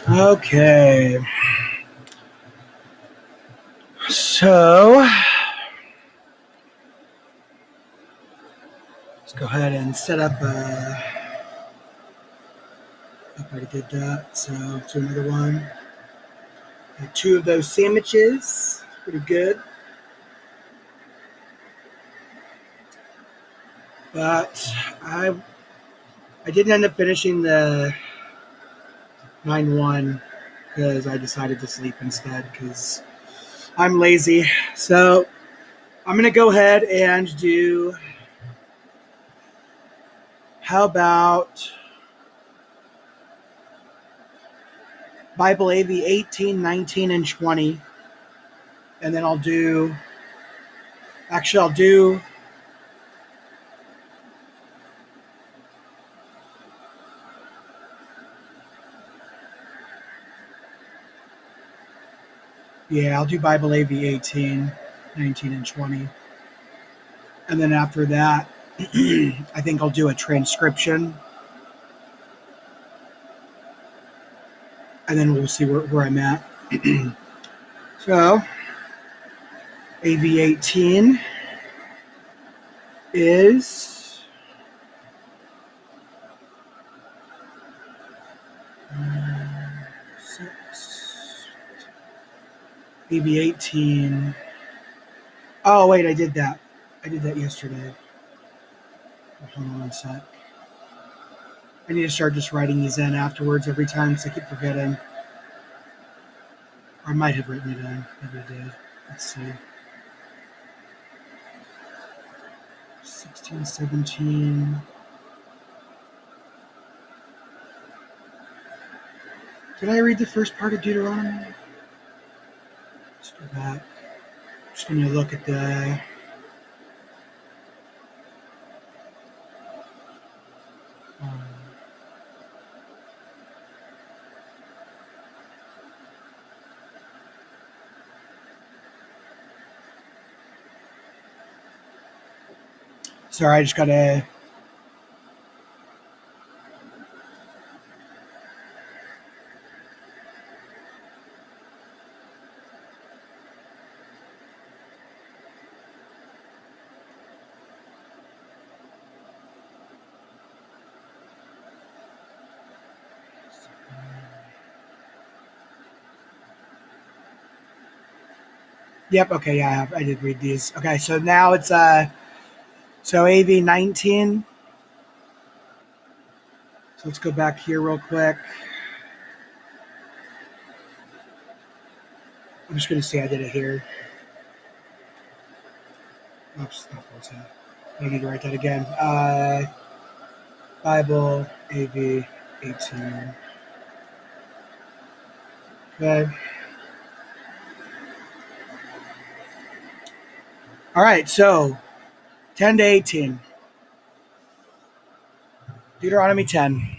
Okay. So let's go ahead and set up I already did that. So let's do another one. Got two of those sandwiches. Pretty good. But I didn't end up finishing the 9-1 because I decided to sleep instead because I'm lazy. So I'm going to go ahead and do, how about Bible AV 18, 19, and 20. And then I'll do, I'll do Bible AV 18, 19, and 20. And then after that, I think I'll do a transcription. And then we'll see where I'm at. So, AV18 is AV18. Oh, wait, I did that. I did that yesterday. Hold on one sec. I need to start just writing these in afterwards every time because I keep forgetting. Or I might have written it in. Maybe I did. Let's see. 16, 17. Did I read the first part of Deuteronomy? Let's go back. I'm just going to look at the... Sorry, I just got to... Yep, okay, yeah, I did read these. Okay, so now it's so AV19. So let's go back here real quick. I'm just going to say I did it here. Oops, I need to write that again. Bible AV18. Okay. All right, so 10 to 18. Deuteronomy 10.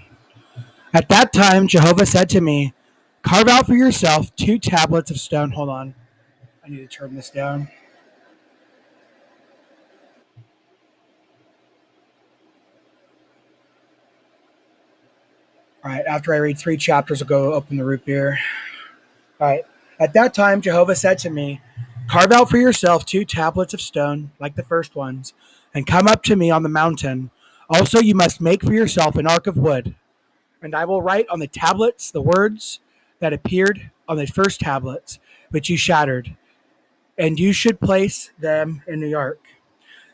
At that time, Jehovah said to me, carve out for yourself 2 tablets of stone. Hold on. I need to turn this down. All right, after I read 3 chapters, I'll go open the root beer. All right. At that time, Jehovah said to me, carve out for yourself 2 tablets of stone, like the first ones, and come up to me on the mountain. Also, you must make for yourself an ark of wood, and I will write on the tablets the words that appeared on the first tablets, which you shattered, and you should place them in the ark.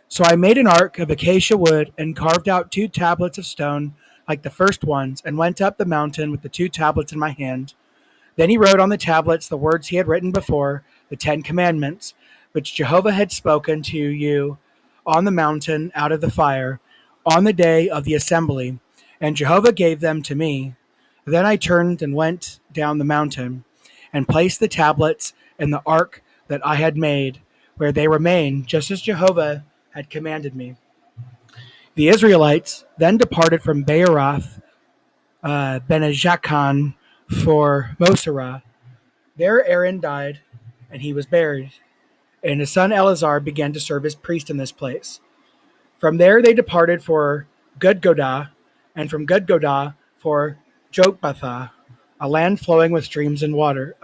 So I made an ark of acacia wood and carved out 2 tablets of stone, like the first ones, and went up the mountain with the 2 tablets in my hand. Then he wrote on the tablets the words he had written before, the 10 Commandments, which Jehovah had spoken to you on the mountain out of the fire, on the day of the assembly, and Jehovah gave them to me. Then I turned and went down the mountain, and placed the tablets in the ark that I had made, where they remain, just as Jehovah had commanded me. The Israelites then departed from Beeroth, Benajakan, for Moserah. There Aaron died, and he was buried, and his son Eleazar began to serve as priest in this place. From there they departed for Gudgodah, and from Gudgodah for Jotbathah. a land flowing with streams and water.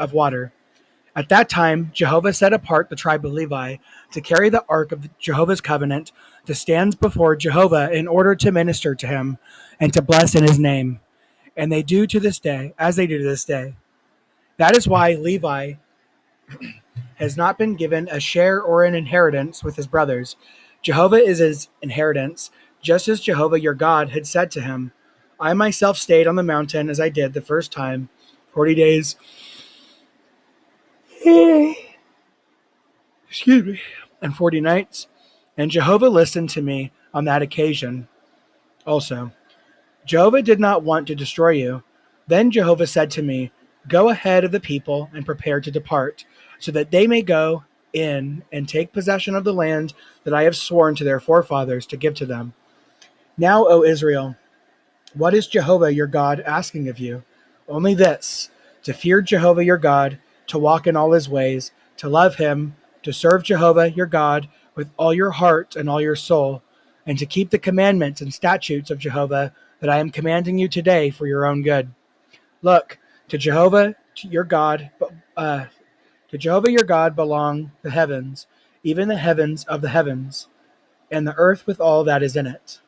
At that time, Jehovah set apart the tribe of Levi to carry the ark of Jehovah's covenant, to stand before Jehovah in order to minister to him and to bless in his name. And they do to this day, as they do to this day. That is why Levi has not been given a share or an inheritance with his brothers. Jehovah is his inheritance, just as Jehovah your God had said to him. I myself stayed on the mountain as I did the first time, 40 days. Excuse me. And 40 nights. And Jehovah listened to me on that occasion also. Jehovah did not want to destroy you. Then Jehovah said to me, go ahead of the people and prepare to depart, so that they may go in and take possession of the land that I have sworn to their forefathers to give to them. Now, O Israel, what is Jehovah your God asking of you? Only this, to fear Jehovah your God, to walk in all his ways, to love him, to serve Jehovah your God with all your heart and all your soul, and to keep the commandments and statutes of Jehovah that I am commanding you today for your own good. Look, to Jehovah your God belong the heavens, even the heavens of the heavens, and the earth with all that is in it.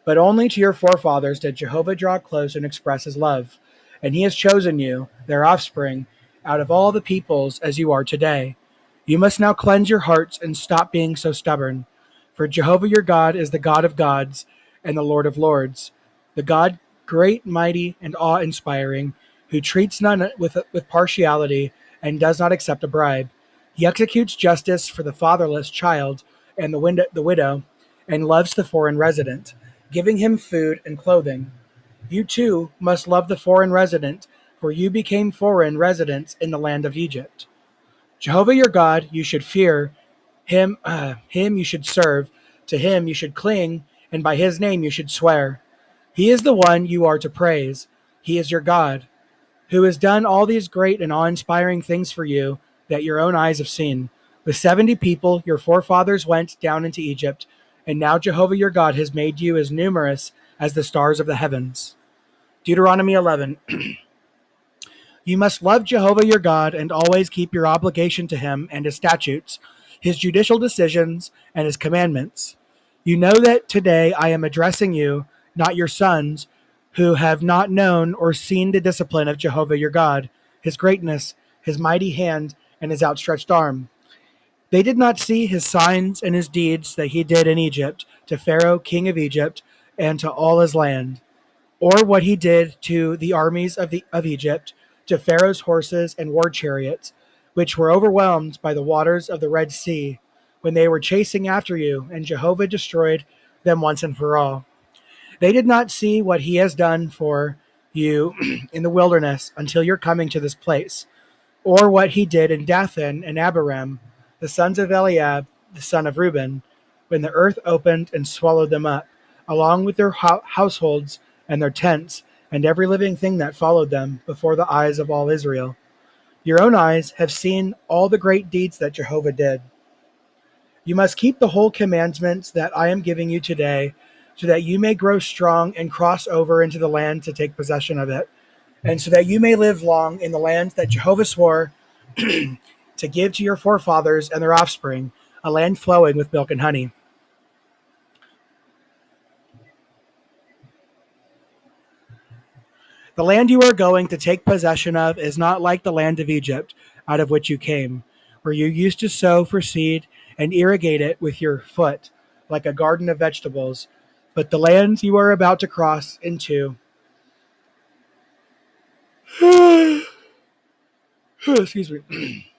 But only to your forefathers did Jehovah draw close and express his love, and he has chosen you, their offspring, out of all the peoples as you are today. You must now cleanse your hearts and stop being so stubborn. For Jehovah your God is the God of gods and the Lord of lords, the God great, mighty, and awe-inspiring, who treats none with partiality and does not accept a bribe. He executes justice for the fatherless child and the widow, and loves the foreign resident, giving him food and clothing. You too must love the foreign resident, for you became foreign residents in the land of Egypt. Jehovah your God you should fear, him you should serve, to him you should cling, and by his name you should swear. He is the one you are to praise. He is your God, who has done all these great and awe-inspiring things for you that your own eyes have seen. With 70 people your forefathers went down into Egypt, and now Jehovah your God has made you as numerous as the stars of the heavens. Deuteronomy 11. You must love Jehovah your God and always keep your obligation to him and his statutes, his judicial decisions, and his commandments. You know that today I am addressing you, not your sons, who have not known or seen the discipline of Jehovah your God, his greatness, his mighty hand, and his outstretched arm. They did not see his signs and his deeds that he did in Egypt, to Pharaoh, king of Egypt, and to all his land, or what he did to the armies of Egypt, to Pharaoh's horses and war chariots, which were overwhelmed by the waters of the Red Sea, when they were chasing after you, and Jehovah destroyed them once and for all. They did not see what he has done for you in the wilderness until your coming to this place, or what he did in Dathan and Abiram, the sons of Eliab, the son of Reuben, when the earth opened and swallowed them up, along with their households and their tents, and every living thing that followed them, before the eyes of all Israel. Your own eyes have seen all the great deeds that Jehovah did. You must keep the whole commandments that I am giving you today, so that you may grow strong and cross over into the land to take possession of it, and so that you may live long in the land that Jehovah swore to give to your forefathers and their offspring, a land flowing with milk and honey. The land you are going to take possession of is not like the land of Egypt, out of which you came, where you used to sow for seed and irrigate it with your foot, like a garden of vegetables. But the land you are about to cross into excuse me,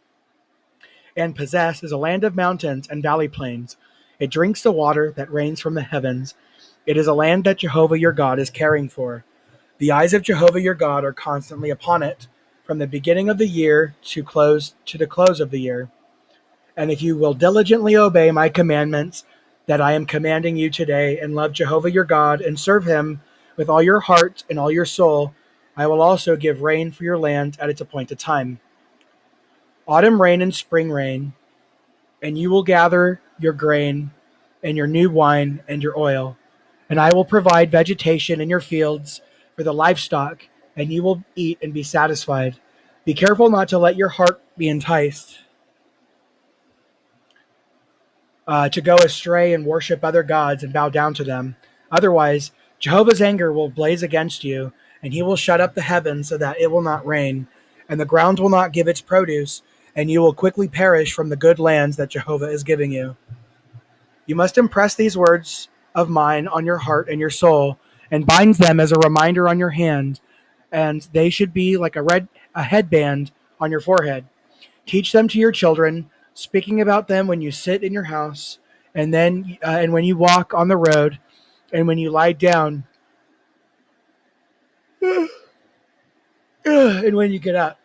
and possess is a land of mountains and valley plains. It drinks the water that rains from the heavens. It is a land that Jehovah your God is caring for. The eyes of Jehovah your God are constantly upon it, from the beginning of the year to the close of the year. And if you will diligently obey my commandments that I am commanding you today, and love Jehovah your God, and serve him with all your heart and all your soul, I will also give rain for your land at its appointed time, autumn rain and spring rain, and you will gather your grain and your new wine and your oil. And I will provide vegetation in your fields for the livestock and you will eat and be satisfied. Be careful not to let your heart be enticed to go astray and worship other gods and bow down to them. Otherwise, Jehovah's anger will blaze against you, and he will shut up the heavens so that it will not rain, and the ground will not give its produce, and you will quickly perish from the good lands that Jehovah is giving you. You must impress these words of mine on your heart and your soul, and bind them as a reminder on your hand, and they should be like a headband on your forehead. Teach them to your children, speaking about them when you sit in your house, and when you walk on the road, and when you lie down, and when you get up.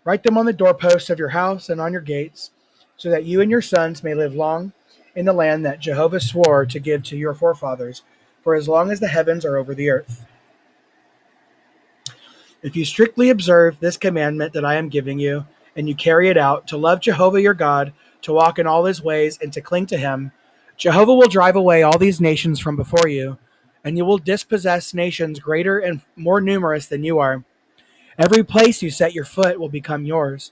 Write them on the doorposts of your house and on your gates, so that you and your sons may live long in the land that Jehovah swore to give to your forefathers, for as long as the heavens are over the earth. If you strictly observe this commandment that I am giving you, and you carry it out, to love Jehovah your God, to walk in all his ways, and to cling to him, Jehovah will drive away all these nations from before you, and you will dispossess nations greater and more numerous than you are. Every place you set your foot will become yours.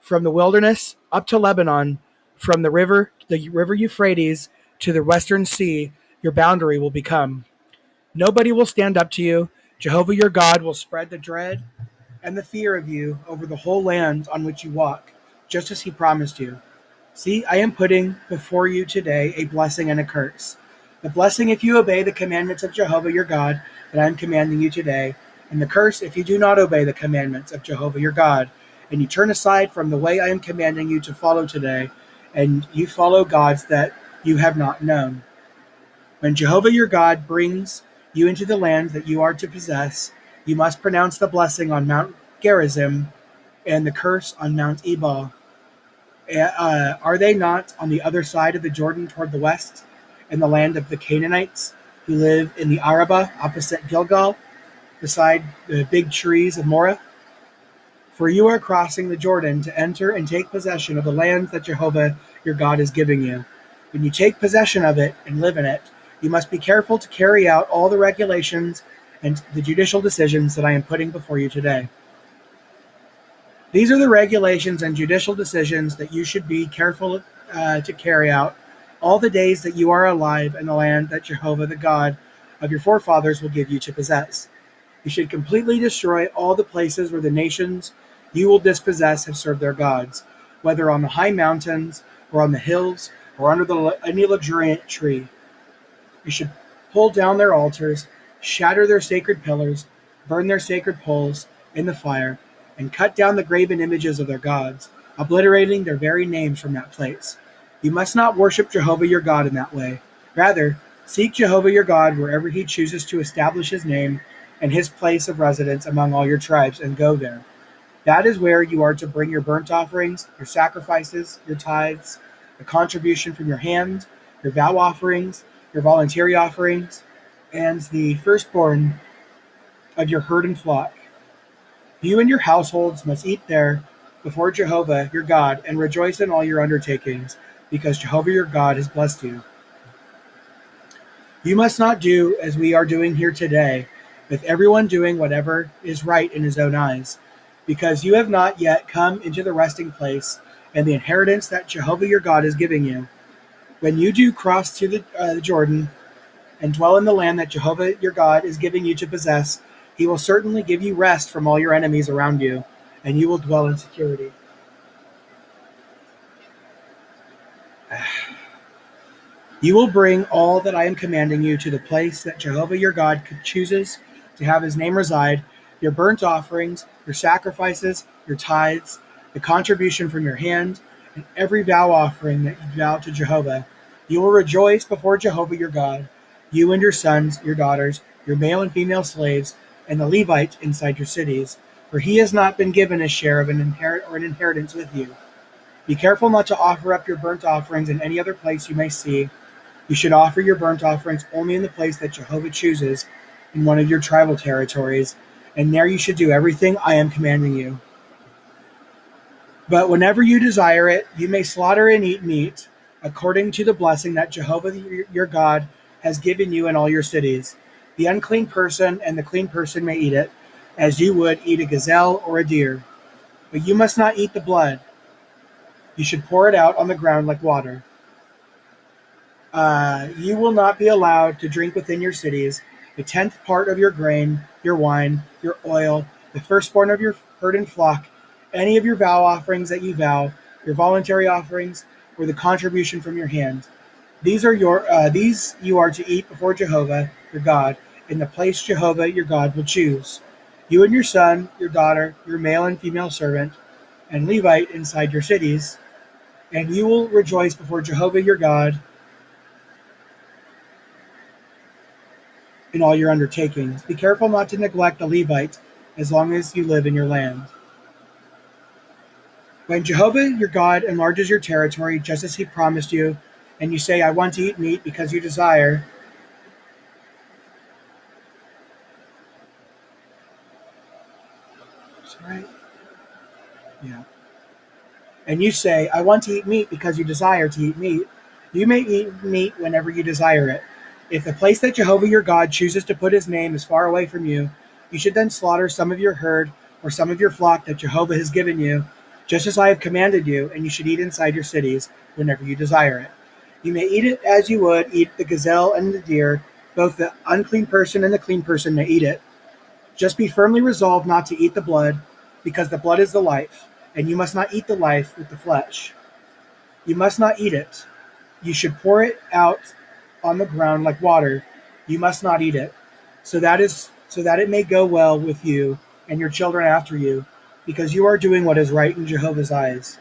From the wilderness up to Lebanon, from the river Euphrates to the western sea, your boundary will become. Nobody will stand up to you. Jehovah your God will spread the dread and the fear of you over the whole land on which you walk, just as he promised you. See, I am putting before you today a blessing and a curse. The blessing if you obey the commandments of Jehovah your God that I am commanding you today, and the curse if you do not obey the commandments of Jehovah your God, and you turn aside from the way I am commanding you to follow today, and you follow gods that you have not known. When Jehovah your God brings you into the land that you are to possess, you must pronounce the blessing on Mount Gerizim and the curse on Mount Ebal. Are they not on the other side of the Jordan toward the west, in the land of the Canaanites, who live in the Arabah opposite Gilgal, beside the big trees of Moreh? For you are crossing the Jordan to enter and take possession of the land that Jehovah your God is giving you. When you take possession of it and live in it, you must be careful to carry out all the regulations and the judicial decisions that I am putting before you today. These are the regulations and judicial decisions that you should be careful to carry out all the days that you are alive in the land that Jehovah, the God of your forefathers, will give you to possess. You should completely destroy all the places where the nations you will dispossess have served their gods, whether on the high mountains or on the hills or under any luxuriant tree. You should pull down their altars, shatter their sacred pillars, burn their sacred poles in the fire, and cut down the graven images of their gods, obliterating their very names from that place. You must not worship Jehovah your God in that way. Rather, seek Jehovah your God wherever he chooses to establish his name and his place of residence among all your tribes, and go there. That is where you are to bring your burnt offerings, your sacrifices, your tithes, the contribution from your hand, your vow offerings, your voluntary offerings, and the firstborn of your herd and flock. You and your households must eat there before Jehovah your God, and rejoice in all your undertakings, because Jehovah your God has blessed you. You must not do as we are doing here today, with everyone doing whatever is right in his own eyes, because you have not yet come into the resting place and the inheritance that Jehovah your God is giving you. When you do cross to the Jordan and dwell in the land that Jehovah your God is giving you to possess, he will certainly give you rest from all your enemies around you, and you will dwell in security. You will bring all that I am commanding you to the place that Jehovah your God chooses to have his name reside, your burnt offerings, your sacrifices, your tithes, the contribution from your hand, and every vow offering that you vow to Jehovah. You will rejoice before Jehovah your God, you and your sons, your daughters, your male and female slaves, and the Levites inside your cities, for he has not been given a share of an inheritance with you. Be careful not to offer up your burnt offerings in any other place you may see. You should offer your burnt offerings only in the place that Jehovah chooses in one of your tribal territories, and there you should do everything I am commanding you. But whenever you desire it, you may slaughter and eat meat, according to the blessing that Jehovah your God has given you in all your cities. The unclean person and the clean person may eat it, as you would eat a gazelle or a deer. But you must not eat the blood. You should pour it out on the ground like water. You will not be allowed to drink within your cities a tenth part of your grain, your wine, your oil, the firstborn of your herd and flock, any of your vow offerings that you vow, your voluntary offerings, or the contribution from your hand. These you are to eat before Jehovah your God in the place Jehovah your God will choose. You and your son, your daughter, your male and female servant, and Levite inside your cities, and you will rejoice before Jehovah your God in all your undertakings. Be careful not to neglect the Levite as long as you live in your land. When Jehovah your God enlarges your territory just as he promised you, and you say, I want to eat meat because you desire, right? Yeah. And you say, I want to eat meat because you desire to eat meat, you may eat meat whenever you desire it. If the place that Jehovah your God chooses to put his name is far away from you, you should then slaughter some of your herd or some of your flock that Jehovah has given you, just as I have commanded you, and you should eat inside your cities whenever you desire it. You may eat it as you would eat the gazelle and the deer. Both the unclean person and the clean person may eat it. Just be firmly resolved not to eat the blood, because the blood is the life, and you must not eat the life with the flesh. You must not eat it. You should pour it out on the ground like water. You must not eat it, so that it may go well with you and your children after you, because you are doing what is right in Jehovah's eyes.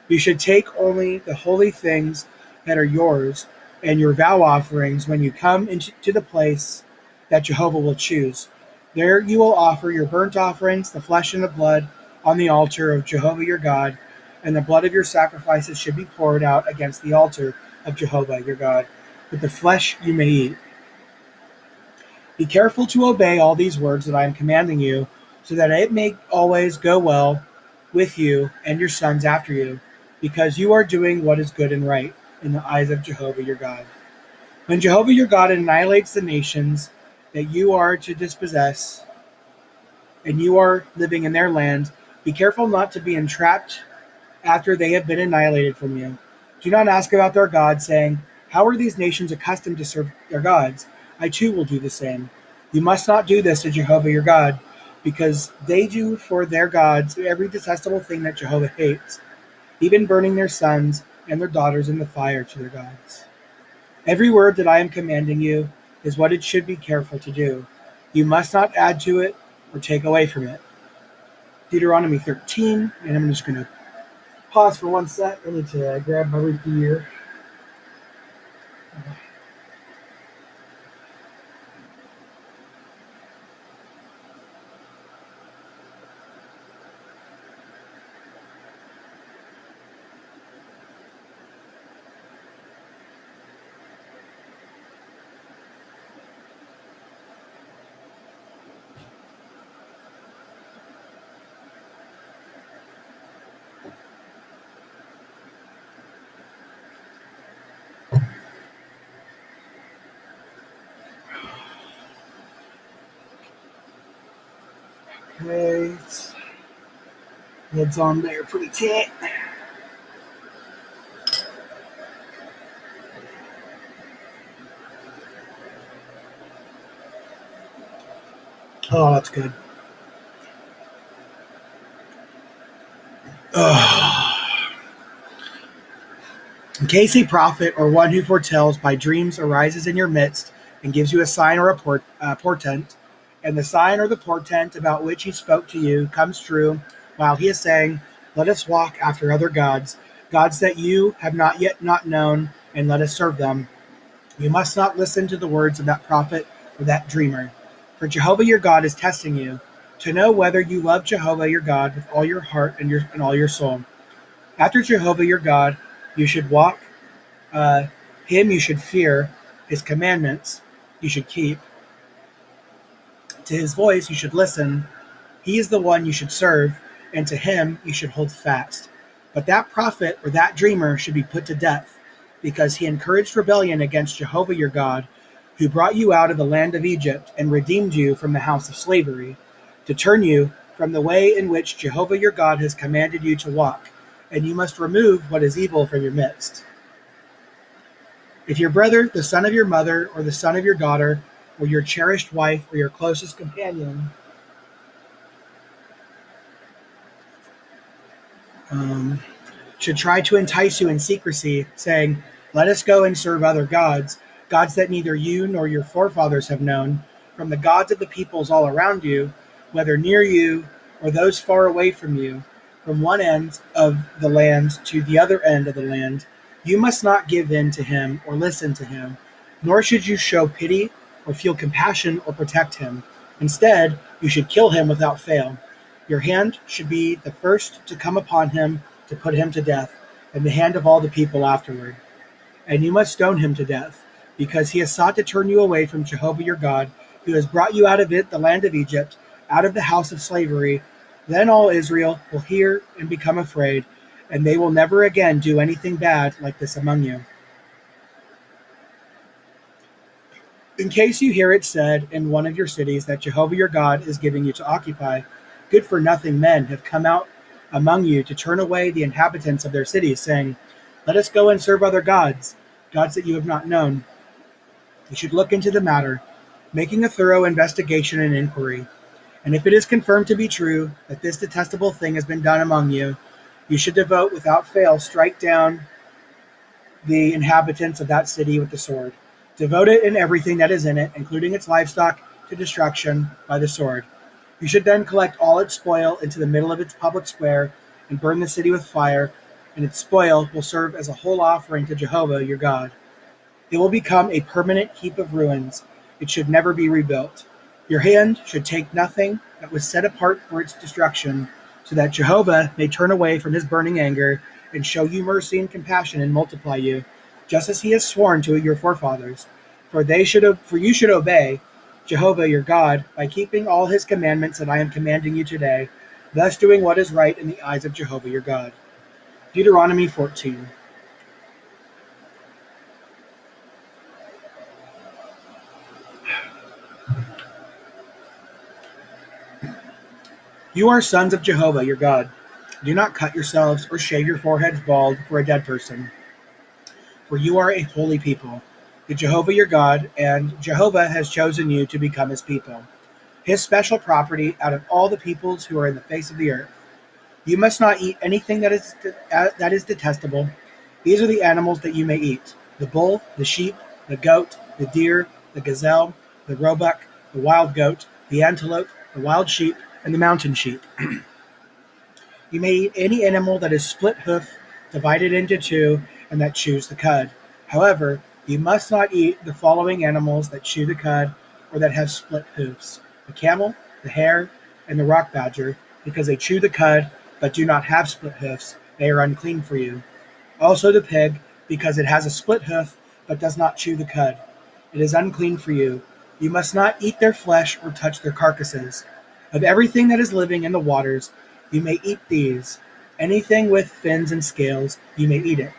You should take only the holy things that are yours and your vow offerings when you come into the place that Jehovah will choose. There you will offer your burnt offerings, the flesh and the blood, on the altar of Jehovah your God, and the blood of your sacrifices should be poured out against the altar of Jehovah your God. But the flesh you may eat. Be careful to obey all these words that I am commanding you, so that it may always go well with you and your sons after you, because you are doing what is good and right in the eyes of Jehovah your God. When Jehovah your God annihilates the nations that you are to dispossess, and you are living in their land, be careful not to be entrapped after they have been annihilated from you. Do not ask about their gods, saying, how are these nations accustomed to serve their gods? I too will do the same. You must not do this to Jehovah your God, because they do for their gods every detestable thing that Jehovah hates, even burning their sons and their daughters in the fire to their gods. Every word that I am commanding you is what it should be careful to do. You must not add to it or take away from it. Deuteronomy 13, and I'm just going to pause for 1 sec. I need to grab my root beer. Okay, heads on there pretty tight. Oh, that's good. In case a prophet or one who foretells by dreams arises in your midst and gives you a sign or a portent, and the sign or the portent about which he spoke to you comes true, while he is saying, let us walk after other gods, gods that you have not yet not known, and let us serve them. You must not listen to the words of that prophet or that dreamer, for Jehovah your God is testing you, to know whether you love Jehovah your God with all your heart and all your soul. After Jehovah your God, you should walk him you should fear, his commandments you should keep. To his voice you should listen. He is the one you should serve, and to him you should hold fast. But that prophet or that dreamer should be put to death, because he encouraged rebellion against Jehovah your God, who brought you out of the land of Egypt and redeemed you from the house of slavery. to turn you from the way in which Jehovah your God has commanded you to walk, and you must remove what is evil from your midst. If your brother, the son of your mother, or the son of your daughter, or your cherished wife, or your closest companion, should try to entice you in secrecy, saying, "Let us go and serve other gods, gods that neither you nor your forefathers have known, from the gods of the peoples all around you, whether near you or those far away from you, from one end of the land to the other end of the land," you must not give in to him or listen to him, nor should you show pity or feel compassion or protect him. Instead, you should kill him without fail. Your hand should be the first to come upon him to put him to death, and the hand of all the people afterward. And you must stone him to death, because he has sought to turn you away from Jehovah your God, who has brought you out of the land of Egypt, out of the house of slavery. Then all Israel will hear and become afraid, and they will never again do anything bad like this among you. In case you hear it said in one of your cities that Jehovah your God is giving you to occupy, good-for-nothing men have come out among you to turn away the inhabitants of their cities, saying, "Let us go and serve other gods, gods that you have not known." You should look into the matter, making a thorough investigation and inquiry. And if it is confirmed to be true that this detestable thing has been done among you, you should devote without fail, strike down the inhabitants of that city with the sword. Devote it and everything that is in it, including its livestock, to destruction by the sword. You should then collect all its spoil into the middle of its public square and burn the city with fire, and its spoil will serve as a whole offering to Jehovah your God. It will become a permanent heap of ruins. It should never be rebuilt. Your hand should take nothing that was set apart for its destruction, so that Jehovah may turn away from his burning anger and show you mercy and compassion and multiply you, just as he has sworn to your forefathers. For you should obey Jehovah your God by keeping all his commandments that I am commanding you today, thus doing what is right in the eyes of Jehovah your God. Deuteronomy 14. You are sons of Jehovah your God. Do not cut yourselves or shave your foreheads bald for a dead person, for you are a holy people to Jehovah your God, and Jehovah has chosen you to become his people, his special property out of all the peoples who are in the face of the earth. You must not eat anything that is detestable. These are the animals that you may eat: the bull, the sheep, the goat, the deer, the gazelle, the roebuck, the wild goat, the antelope, the wild sheep, and the mountain sheep. You may eat any animal that is split hoof, divided into two, and that chews the cud. However, you must not eat the following animals that chew the cud or that have split hoofs: the camel, the hare, and the rock badger, because they chew the cud but do not have split hoofs. They are unclean for you. Also the pig, because it has a split hoof but does not chew the cud. It is unclean for you. You must not eat their flesh or touch their carcasses. Of everything that is living in the waters, you may eat these. Anything with fins and scales, you may eat it.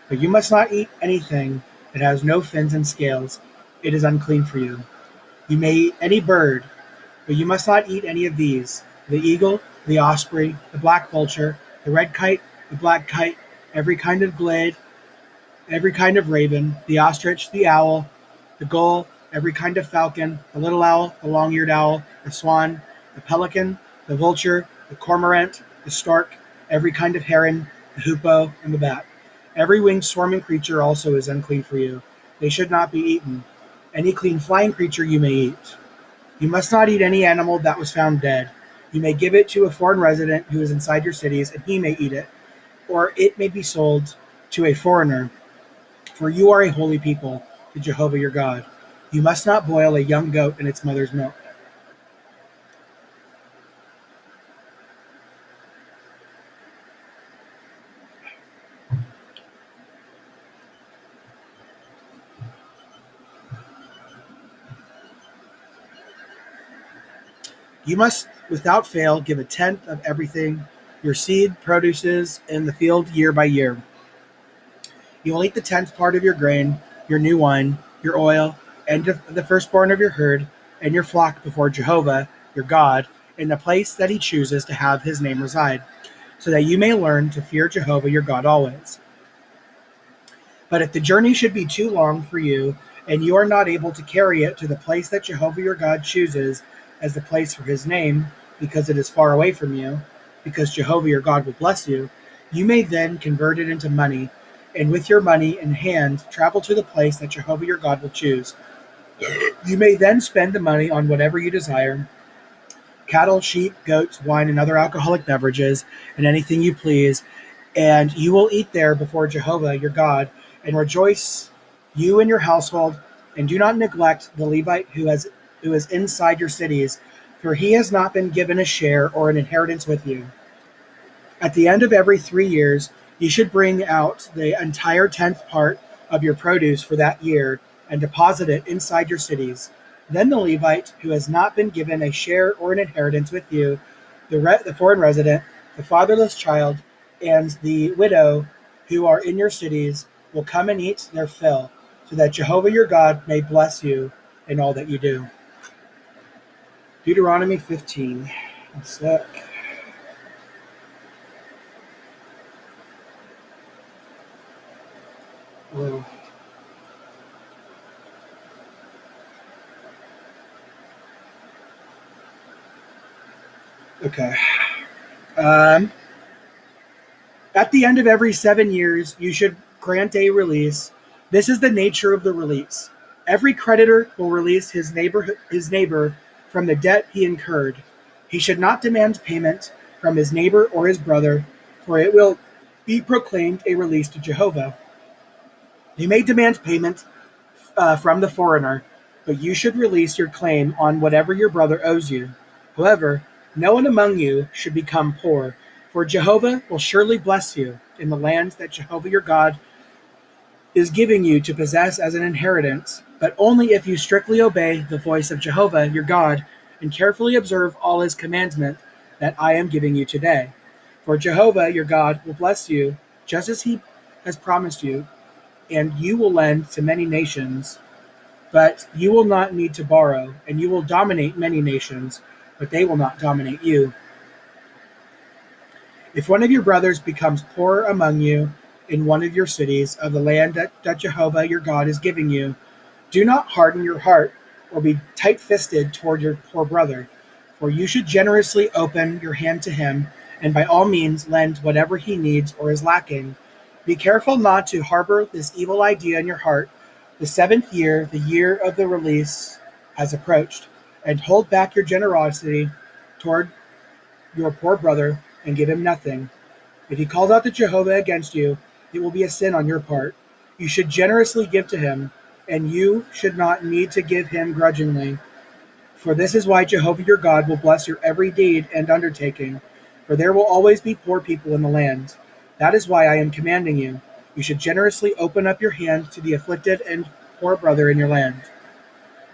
But you must not eat anything that has no fins and scales. It is unclean for you. You may eat any bird, but you must not eat any of these: the eagle, the osprey, the black vulture, the red kite, the black kite, every kind of glade, every kind of raven, the ostrich, the owl, the gull, every kind of falcon, the little owl, the long-eared owl, the swan, the pelican, the vulture, the cormorant, the stork, every kind of heron, the hoopoe, and the bat. Every winged swarming creature also is unclean for you. They should not be eaten. Any clean flying creature you may eat. You must not eat any animal that was found dead. You may give it to a foreign resident who is inside your cities, and he may eat it, or it may be sold to a foreigner. For you are a holy people to Jehovah your God. You must not boil a young goat in its mother's milk. You must, without fail, give a tenth of everything your seed produces in the field year by year. You will eat the tenth part of your grain, your new wine, your oil, and the firstborn of your herd and your flock before Jehovah, your God, in the place that he chooses to have his name reside, so that you may learn to fear Jehovah your God always. But if the journey should be too long for you, and you are not able to carry it to the place that Jehovah your God chooses as the place for his name, because it is far away from you, because Jehovah your God will bless you, you may then convert it into money, and with your money in hand travel to the place that Jehovah your God will choose. You may then spend the money on whatever you desire: cattle, sheep, goats, wine, and other alcoholic beverages, and anything you please, and you will eat there before Jehovah your God, and rejoice, you and your household, and do not neglect the Levite who is inside your cities, for he has not been given a share or an inheritance with you. At the end of every 3 years, you should bring out the entire tenth part of your produce for that year and deposit it inside your cities. Then the Levite who has not been given a share or an inheritance with you, the foreign resident, the fatherless child, and the widow who are in your cities will come and eat their fill, so that Jehovah your God may bless you in all that you do. Deuteronomy 15. One sec. Whoa. Okay. At the end of every 7 years, you should grant a release. This is the nature of the release. Every creditor will release his neighbor from the debt he incurred. He should not demand payment from his neighbor or his brother, for it will be proclaimed a release to Jehovah. You may demand payment from the foreigner, but you should release your claim on whatever your brother owes you. However, no one among you should become poor, for Jehovah will surely bless you in the land that Jehovah your God is giving you to possess as an inheritance, but only if you strictly obey the voice of Jehovah your God and carefully observe all his commandments that I am giving you today. For Jehovah your God will bless you just as he has promised you, and you will lend to many nations, but you will not need to borrow, and you will dominate many nations, but they will not dominate you. If one of your brothers becomes poor among you in one of your cities of the land that Jehovah your God is giving you, do not harden your heart or be tight-fisted toward your poor brother, for you should generously open your hand to him, and by all means lend whatever he needs or is lacking. Be careful not to harbor this evil idea in your heart. The 7th year, the year of the release, has approached, and hold back your generosity toward your poor brother and give him nothing. If he calls out to Jehovah against you, it will be a sin on your part. You should generously give to him, and you should not need to give him grudgingly. For this is why Jehovah your God will bless your every deed and undertaking, for there will always be poor people in the land. That is why I am commanding you. You should generously open up your hand to the afflicted and poor brother in your land.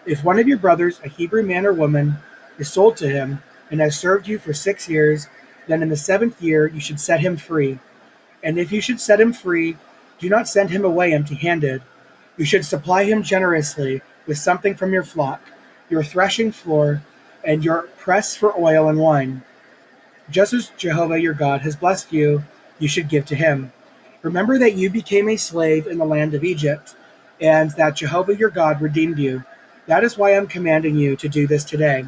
If one of your brothers, a Hebrew man or woman, is sold to him and has served you for 6 years, then in the 7th year you should set him free. And if you should set him free, do not send him away empty-handed. You should supply him generously with something from your flock, your threshing floor, and your press for oil and wine. Just as Jehovah your God has blessed you, you should give to him. Remember that you became a slave in the land of Egypt, and that Jehovah your God redeemed you. That is why I'm commanding you to do this today.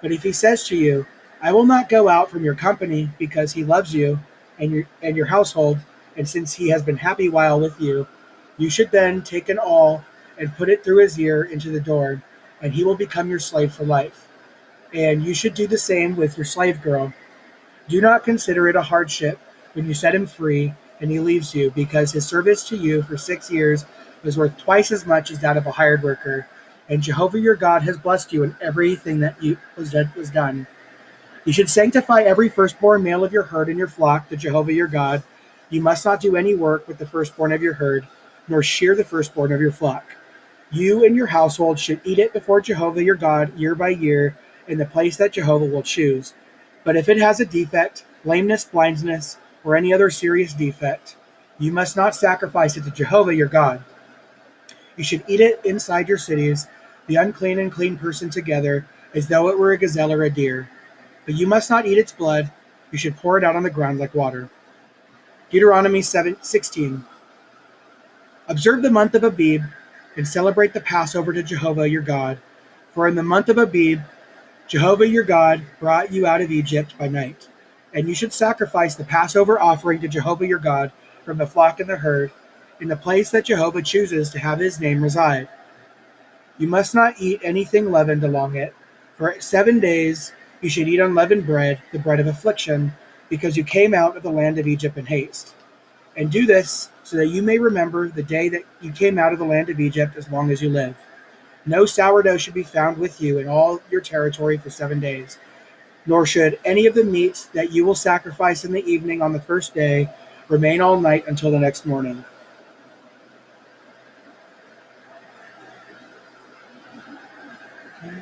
But if he says to you, I will not go out from your company because he loves you and your household, and since he has been happy while with you, you should then take an awl and put it through his ear into the door, and he will become your slave for life. And you should do the same with your slave girl. Do not consider it a hardship when you set him free and he leaves you, because his service to you for 6 years was worth twice as much as that of a hired worker, and Jehovah your God has blessed you in everything that was done. You should sanctify every firstborn male of your herd and your flock to Jehovah your God. You must not do any work with the firstborn of your herd, nor shear the firstborn of your flock. You and your household should eat it before Jehovah your God year by year in the place that Jehovah will choose. But if it has a defect, lameness, blindness, or any other serious defect, you must not sacrifice it to Jehovah your God. You should eat it inside your cities, the unclean and clean person together, as though it were a gazelle or a deer. but you must not eat its blood. You should pour it out on the ground like water. Deuteronomy 16. Observe the month of Abib and celebrate the Passover to Jehovah your God. For in the month of Abib, Jehovah your God brought you out of Egypt by night. And you should sacrifice the Passover offering to Jehovah your God from the flock and the herd, in the place that Jehovah chooses to have his name reside. You must not eat anything leavened along it. For 7 days you should eat unleavened bread, the bread of affliction, because you came out of the land of Egypt in haste. And do this so that you may remember the day that you came out of the land of Egypt as long as you live. No sourdough should be found with you in all your territory for 7 days, nor should any of the meats that you will sacrifice in the evening on the first day remain all night until the next morning.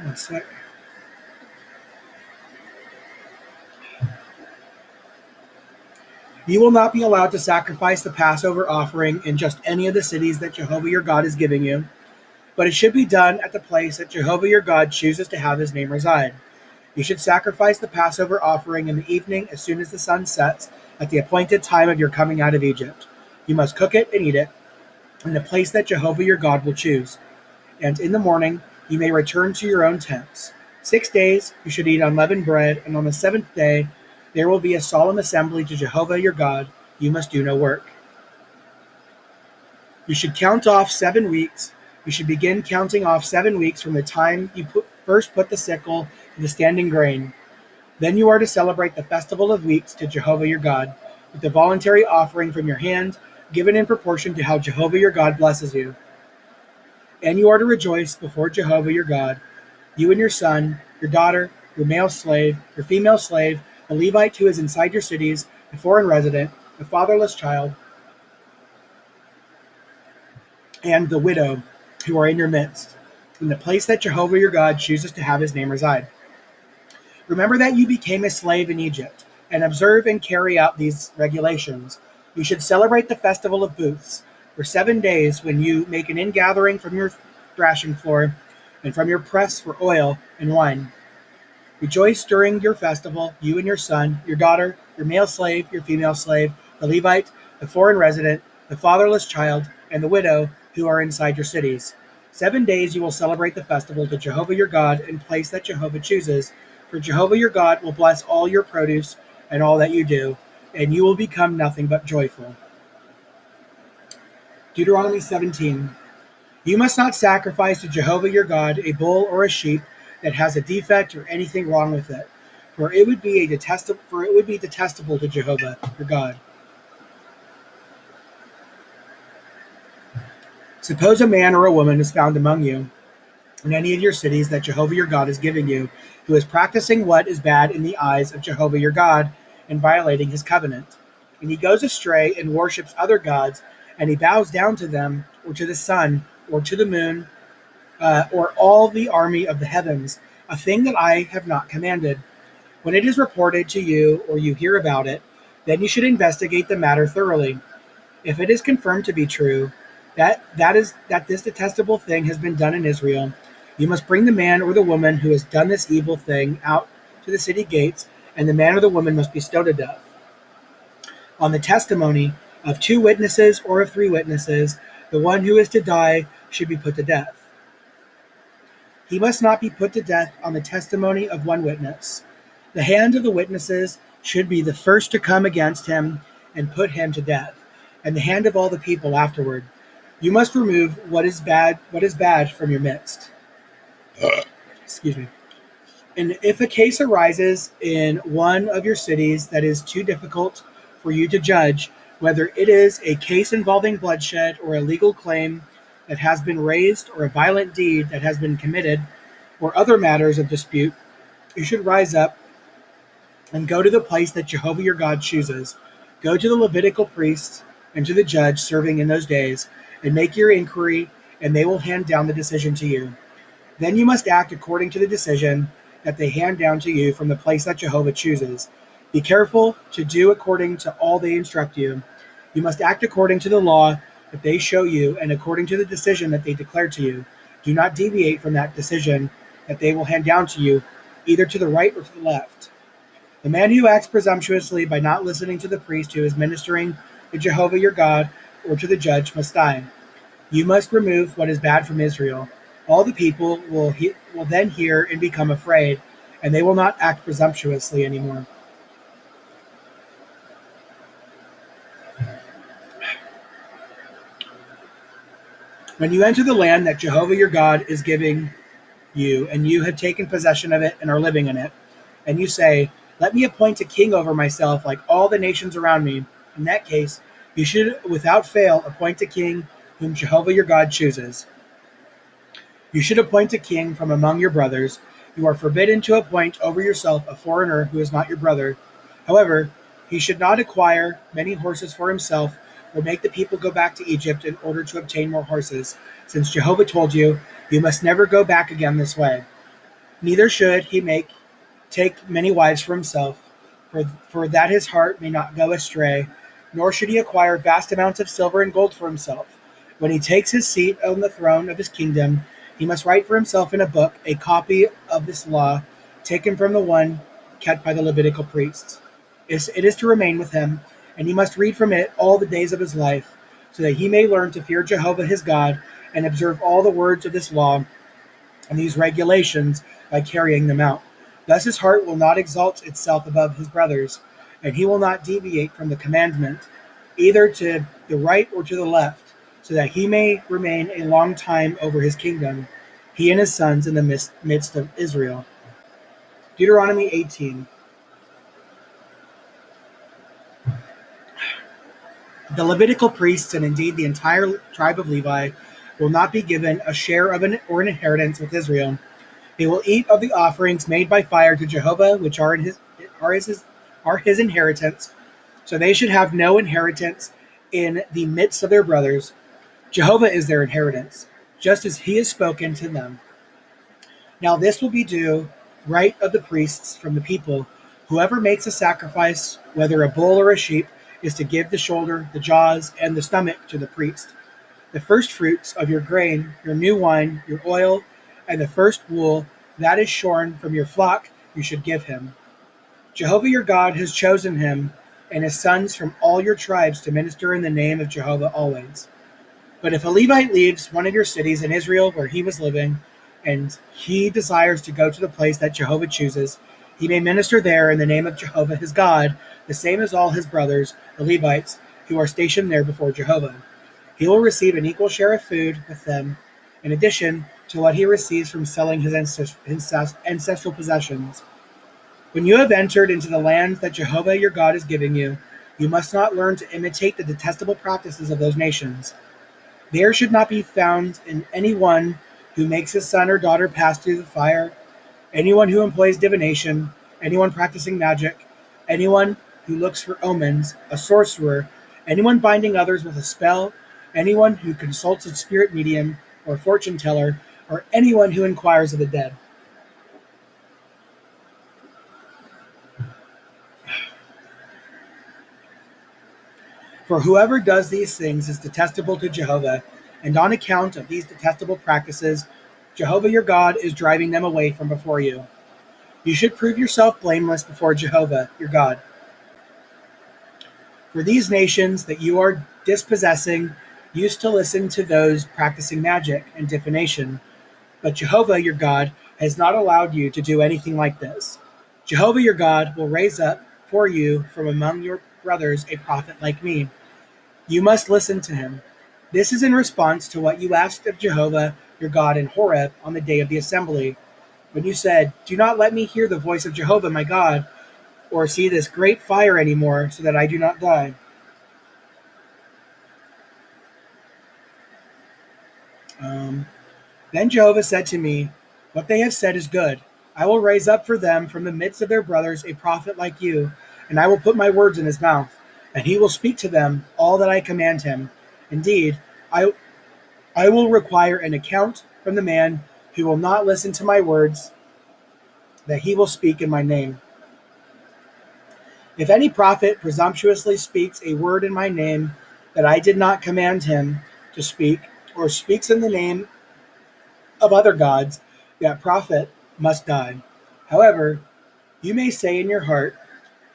One sec. You will not be allowed to sacrifice the Passover offering in just any of the cities that Jehovah your God is giving you, but it should be done at the place that Jehovah your God chooses to have his name reside. You should sacrifice the Passover offering in the evening as soon as the sun sets at the appointed time of your coming out of Egypt. You must cook it and eat it in the place that Jehovah your God will choose. And in the morning you may return to your own tents. 6 days you should eat unleavened bread, and on the 7th day there will be a solemn assembly to Jehovah your God. You must do no work. You should count off 7 weeks. You should begin counting off 7 weeks from the time you first put the sickle to the standing grain. Then you are to celebrate the festival of weeks to Jehovah your God, with the voluntary offering from your hand, given in proportion to how Jehovah your God blesses you. And you are to rejoice before Jehovah your God, you and your son, your daughter, your male slave, your female slave, the Levite who is inside your cities, the foreign resident, the fatherless child, and the widow who are in your midst, in the place that Jehovah your God chooses to have his name reside. Remember that you became a slave in Egypt, and observe and carry out these regulations. You should celebrate the festival of booths for 7 days, when you make an ingathering from your thrashing floor and from your press for oil and wine. Rejoice during your festival, you and your son, your daughter, your male slave, your female slave, the Levite, the foreign resident, the fatherless child, and the widow who are inside your cities. 7 days you will celebrate the festival to Jehovah your God in place that Jehovah chooses, for Jehovah your God will bless all your produce and all that you do, and you will become nothing but joyful. Deuteronomy 17. You must not sacrifice to Jehovah your God a bull or a sheep that has a defect or anything wrong with it, for it would be detestable to Jehovah your God. Suppose a man or a woman is found among you in any of your cities that Jehovah your God is giving you, who is practicing what is bad in the eyes of Jehovah your God and violating his covenant. And he goes astray and worships other gods, and he bows down to them, or to the sun, or to the moon, or all the army of the heavens, a thing that I have not commanded. When it is reported to you, or you hear about it, then you should investigate the matter thoroughly. If it is confirmed to be true, that this detestable thing has been done in Israel, you must bring the man or the woman who has done this evil thing out to the city gates, and the man or the woman must be stoned to death. On the testimony of 2 witnesses or of 3 witnesses, the one who is to die should be put to death. He must not be put to death on the testimony of 1 witness. The hand of the witnesses should be the first to come against him and put him to death, and the hand of all the people afterward. You must remove what is bad from your midst. Excuse me. And if a case arises in one of your cities that is too difficult for you to judge, whether it is a case involving bloodshed or a legal claim that has been raised or a violent deed that has been committed or other matters of dispute, you should rise up and go to the place that Jehovah your God chooses. Go to the Levitical priests and to the judge serving in those days, and make your inquiry, and they will hand down the decision to you. Then you must act according to the decision that they hand down to you from the place that Jehovah chooses. Be careful to do according to all they instruct you. You must act according to the law that they show you, and according to the decision that they declare to you. Do not deviate from that decision that they will hand down to you, either to the right or to the left. The man who acts presumptuously by not listening to the priest who is ministering to Jehovah your God or to the judge must die. You must remove what is bad from Israel. All the people will then hear and become afraid, and they will not act presumptuously anymore. When you enter the land that Jehovah your God is giving you, and you have taken possession of it and are living in it, and you say, "Let me appoint a king over myself like all the nations around me," in that case, you should without fail appoint a king whom Jehovah your God chooses. You should appoint a king from among your brothers. You are forbidden to appoint over yourself a foreigner who is not your brother. However, he should not acquire many horses for himself or make the people go back to Egypt in order to obtain more horses, since Jehovah told you, "You must never go back again this way." Neither should he take many wives for himself, for that his heart may not go astray, nor should he acquire vast amounts of silver and gold for himself. When he takes his seat on the throne of his kingdom, he must write for himself in a book a copy of this law, taken from the one kept by the Levitical priests. It is to remain with him, and he must read from it all the days of his life, so that he may learn to fear Jehovah his God and observe all the words of this law and these regulations by carrying them out. Thus his heart will not exalt itself above his brothers, and he will not deviate from the commandment, either to the right or to the left, so that he may remain a long time over his kingdom, he and his sons in the midst of Israel. Deuteronomy 18. The Levitical priests, and indeed the entire tribe of Levi, will not be given a share of an inheritance with Israel. They will eat of the offerings made by fire to Jehovah, which are his inheritance. So they should have no inheritance in the midst of their brothers. Jehovah is their inheritance, just as he has spoken to them. Now this will be due right of the priests from the people. Whoever makes a sacrifice, whether a bull or a sheep, is to give the shoulder, the jaws, and the stomach to the priest. The first fruits of your grain, your new wine, your oil, and the first wool that is shorn from your flock you should give him. Jehovah your God has chosen him and his sons from all your tribes to minister in the name of Jehovah always. But if a Levite leaves one of your cities in Israel where he was living, and he desires to go to the place that Jehovah chooses, he may minister there in the name of Jehovah his God, the same as all his brothers, the Levites, who are stationed there before Jehovah. He will receive an equal share of food with them, in addition to what he receives from selling his ancestral possessions. When you have entered into the land that Jehovah your God is giving you, you must not learn to imitate the detestable practices of those nations. There should not be found in anyone who makes his son or daughter pass through the fire, anyone who employs divination, anyone practicing magic, anyone who looks for omens, a sorcerer, anyone binding others with a spell, anyone who consults a spirit medium or fortune teller, or anyone who inquires of the dead. For whoever does these things is detestable to Jehovah, and on account of these detestable practices, Jehovah your God is driving them away from before you. You should prove yourself blameless before Jehovah your God. For these nations that you are dispossessing used to listen to those practicing magic and divination, but Jehovah your God has not allowed you to do anything like this. Jehovah your God will raise up for you from among your brothers a prophet like me. You must listen to him. This is in response to what you asked of Jehovah your God in Horeb on the day of the assembly, when you said, "Do not let me hear the voice of Jehovah my God, or see this great fire anymore, so that I do not die." Then Jehovah said to me, "What they have said is good. I will raise up for them from the midst of their brothers a prophet like you, and I will put my words in his mouth, and he will speak to them all that I command him. Indeed, I will require an account from the man who will not listen to my words, that he will speak in my name. If any prophet presumptuously speaks a word in my name that I did not command him to speak, or speaks in the name of other gods, that prophet must die. However, you may say in your heart,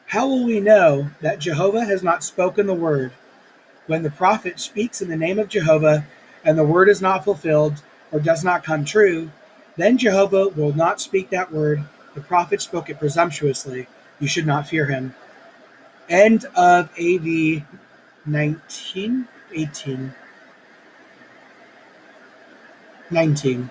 How will we know that Jehovah has not spoken the word? When the prophet speaks in the name of Jehovah, and the word is not fulfilled or does not come true, then Jehovah will not speak that word. The prophet spoke it presumptuously. You should not fear him. End of AV 19, 18, 19.